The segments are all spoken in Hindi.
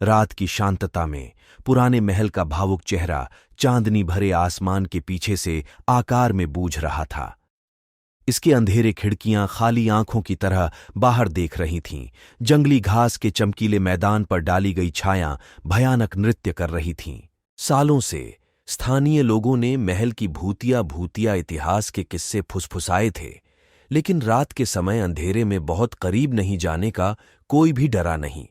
रात की शांतता में पुराने महल का भावुक चेहरा चांदनी भरे आसमान के पीछे से आकार में बूझ रहा था। इसके अंधेरे खिड़कियां खाली आंखों की तरह बाहर देख रही थीं। जंगली घास के चमकीले मैदान पर डाली गई छायां भयानक नृत्य कर रही थीं। सालों से स्थानीय लोगों ने महल की भूतिया भूतिया इतिहास के किस्से फुसफुसाए थे, लेकिन रात के समय अंधेरे में बहुत करीब नहीं जाने का कोई भी डरा नहीं।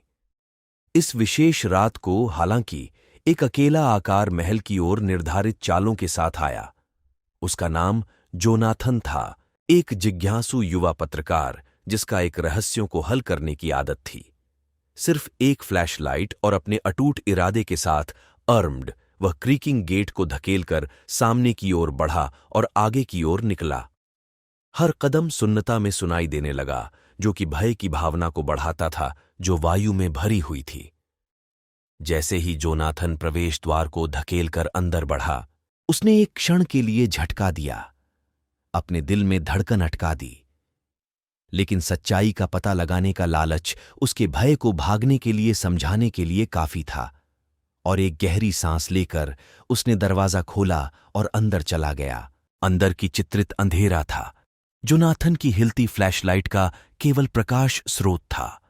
इस विशेष रात को हालांकि एक अकेला आकार महल की ओर निर्धारित चालों के साथ आया। उसका नाम जोनाथन था, एक जिज्ञासु युवा पत्रकार जिसका एक रहस्यों को हल करने की आदत थी। सिर्फ एक फ्लैशलाइट और अपने अटूट इरादे के साथ अर्म्ड वह क्रीकिंग गेट को धकेलकर सामने की ओर बढ़ा और आगे की ओर निकला। हर कदम सुन्नता में सुनाई देने लगा, जो कि भय की भावना को बढ़ाता था जो वायु में भरी हुई थी। जैसे ही जोनाथन प्रवेश द्वार को धकेलकर अंदर बढ़ा, उसने एक क्षण के लिए झटका दिया, अपने दिल में धड़कन अटका दी। लेकिन सच्चाई का पता लगाने का लालच उसके भय को भागने के लिए समझाने के लिए काफी था, और एक गहरी सांस लेकर उसने दरवाजा खोला और अंदर चला गया। अंदर की चित्रित अंधेरा था, जोनाथन की हिलती फ्लैशलाइट का केवल प्रकाश स्रोत था।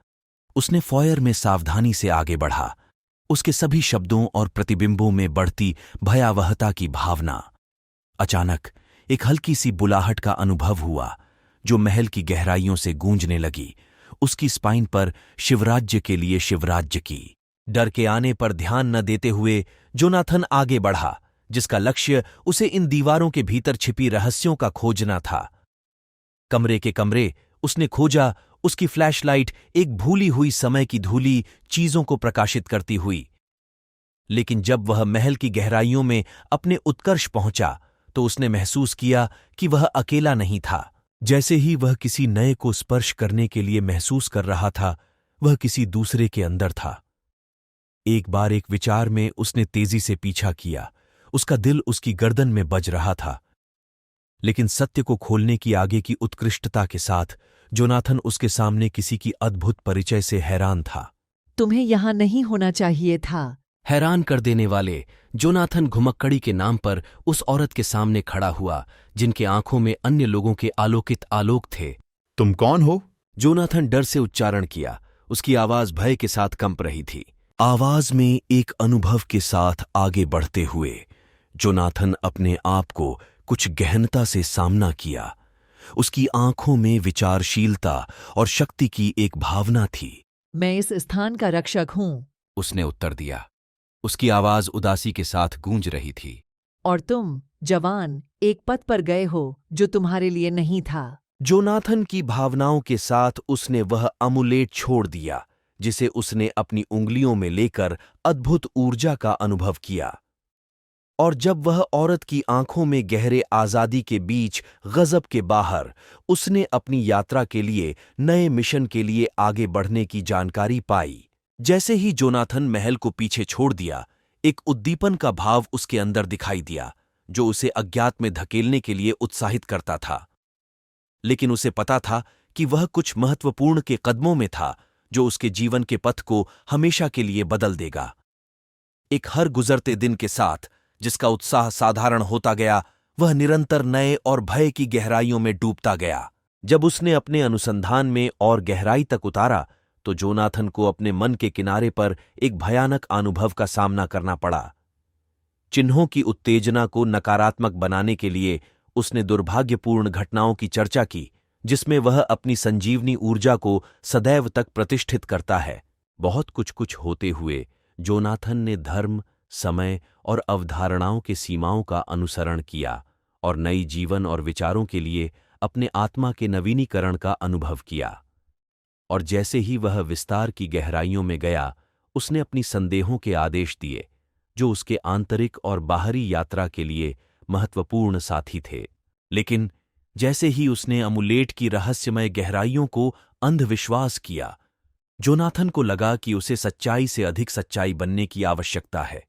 उसने फॉयर में सावधानी से आगे बढ़ा, उसके सभी शब्दों और प्रतिबिंबों में बढ़ती भयावहता की भावना। अचानक एक हल्की सी बुलाहट का अनुभव हुआ, जो महल की गहराइयों से गूंजने लगी। उसकी स्पाइन पर शिवराज्य के लिए शिवराज्य की। डर के आने पर ध्यान न देते हुए जोनाथन आगे बढ़ा, जिसका लक्ष्य उसे इन दीवारों के भीतर छिपी रहस्यों का खोजना था। कमरे के कमरे उसने खोजा, उसकी फ्लैशलाइट एक भूली हुई समय की धूली चीजों को प्रकाशित करती हुई। लेकिन जब वह महल की गहराइयों में अपने उत्कर्ष पहुंचा, तो उसने महसूस किया कि वह अकेला नहीं था। जैसे ही वह किसी नए को स्पर्श करने के लिए महसूस कर रहा था, वह किसी दूसरे के अंदर था। एक बार एक विचार में उसने तेजी से पीछा किया, उसका दिल उसकी गर्दन में बज रहा था। लेकिन सत्य को खोलने की आगे की उत्कृष्टता के साथ जोनाथन उसके सामने किसी की अद्भुत परिचय से हैरान था। तुम्हें यहां नहीं होना चाहिए था। हैरान कर देने वाले जोनाथन घुमक्कड़ी के नाम पर उस औरत के सामने खड़ा हुआ, जिनके आंखों में अन्य लोगों के आलोकित आलोक थे। तुम कौन हो? जोनाथन डर से उच्चारण किया, उसकी आवाज भय के साथ कंप रही थी। आवाज में एक अनुभव के साथ आगे बढ़ते हुए जोनाथन अपने आप को कुछ गहनता से सामना किया। उसकी आंखों में विचारशीलता और शक्ति की एक भावना थी। मैं इस स्थान का रक्षक हूं, उसने उत्तर दिया। उसकी आवाज उदासी के साथ गूंज रही थी। और तुम जवान एक पथ पर गए हो जो तुम्हारे लिए नहीं था। जोनाथन की भावनाओं के साथ उसने वह अमुलेट छोड़ दिया, जिसे उसने अपनी उंगलियों में लेकर अद्भुत ऊर्जा का अनुभव किया। और जब वह औरत की आंखों में गहरे आजादी के बीच गजब के बाहर उसने अपनी यात्रा के लिए नए मिशन के लिए आगे बढ़ने की जानकारी पाई। जैसे ही जोनाथन महल को पीछे छोड़ दिया, एक उद्दीपन का भाव उसके अंदर दिखाई दिया, जो उसे अज्ञात में धकेलने के लिए उत्साहित करता था। लेकिन उसे पता था कि वह कुछ महत्वपूर्ण के कदमों में था, जो उसके जीवन के पथ को हमेशा के लिए बदल देगा। एक हर गुजरते दिन के साथ जिसका उत्साह साधारण होता गया, वह निरंतर नए और भय की गहराइयों में डूबता गया। जब उसने अपने अनुसंधान में और गहराई तक उतारा, तो जोनाथन को अपने मन के किनारे पर एक भयानक अनुभव का सामना करना पड़ा। चिन्हों की उत्तेजना को नकारात्मक बनाने के लिए उसने दुर्भाग्यपूर्ण घटनाओं की चर्चा की, जिसमें वह अपनी संजीवनी ऊर्जा को सदैव तक प्रतिष्ठित करता है। बहुत कुछ होते हुए जोनाथन ने धर्म, समय और अवधारणाओं के सीमाओं का अनुसरण किया और नई जीवन और विचारों के लिए अपने आत्मा के नवीनीकरण का अनुभव किया। और जैसे ही वह विस्तार की गहराइयों में गया, उसने अपनी संदेहों के आदेश दिए, जो उसके आंतरिक और बाहरी यात्रा के लिए महत्वपूर्ण साथी थे। लेकिन जैसे ही उसने अमुलेट की रहस्यमय गहराइयों को अंधविश्वास किया, जोनाथन को लगा कि उसे सच्चाई से अधिक सच्चाई बनने की आवश्यकता है।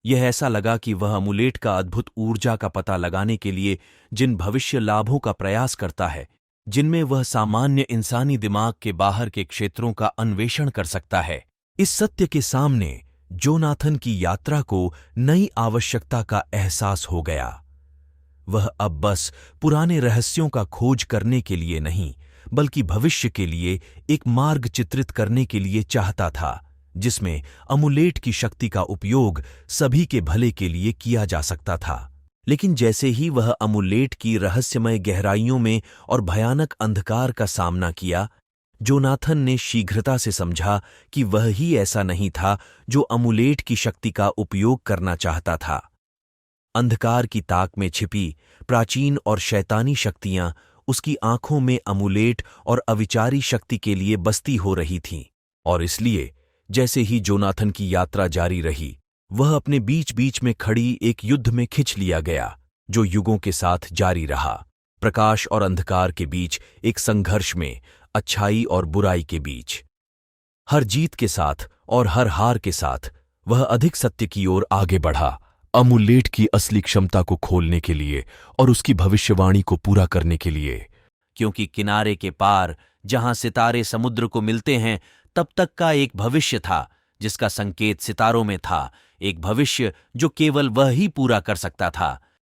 यह ऐसा लगा कि वह अमुलेट का अद्भुत ऊर्जा का पता लगाने के लिए जिन भविष्य लाभों का प्रयास करता है, जिनमें वह सामान्य इंसानी दिमाग के बाहर के क्षेत्रों का अन्वेषण कर सकता है, इस सत्य के सामने जोनाथन की यात्रा को नई आवश्यकता का एहसास हो गया। वह अब बस पुराने रहस्यों का खोज करने के लिए नहीं, बल्कि भविष्य के लिए एक मार्ग चित्रित करने के लिए चाहता था, जिसमें अमुलेट की शक्ति का उपयोग सभी के भले के लिए किया जा सकता था। लेकिन जैसे ही वह अमुलेट की रहस्यमय गहराइयों में और भयानक अंधकार का सामना किया, जोनाथन ने शीघ्रता से समझा कि वह ही ऐसा नहीं था जो अमुलेट की शक्ति का उपयोग करना चाहता था। अंधकार की ताक में छिपी प्राचीन और शैतानी शक्तियां उसकी आंखों में अमुलेट और अविचारी शक्ति के लिए बस्ती हो रही थीं, और इसलिए जैसे ही जोनाथन की यात्रा जारी रही, वह अपने बीच बीच में खड़ी एक युद्ध में खिंच लिया गया, जो युगों के साथ जारी रहा। प्रकाश और अंधकार के बीच एक संघर्ष में, अच्छाई और बुराई के बीच। हर जीत के साथ और हर हार के साथ वह अधिक सत्य की ओर आगे बढ़ा, अमुलेट की असली क्षमता को खोलने के लिए और उसकी भविष्यवाणी को पूरा करने के लिए। क्योंकि किनारे के पार, जहां सितारे समुद्र को मिलते हैं, तब तक का एक भविष्य था जिसका संकेत सितारों में था, एक भविष्य जो केवल वह ही पूरा कर सकता था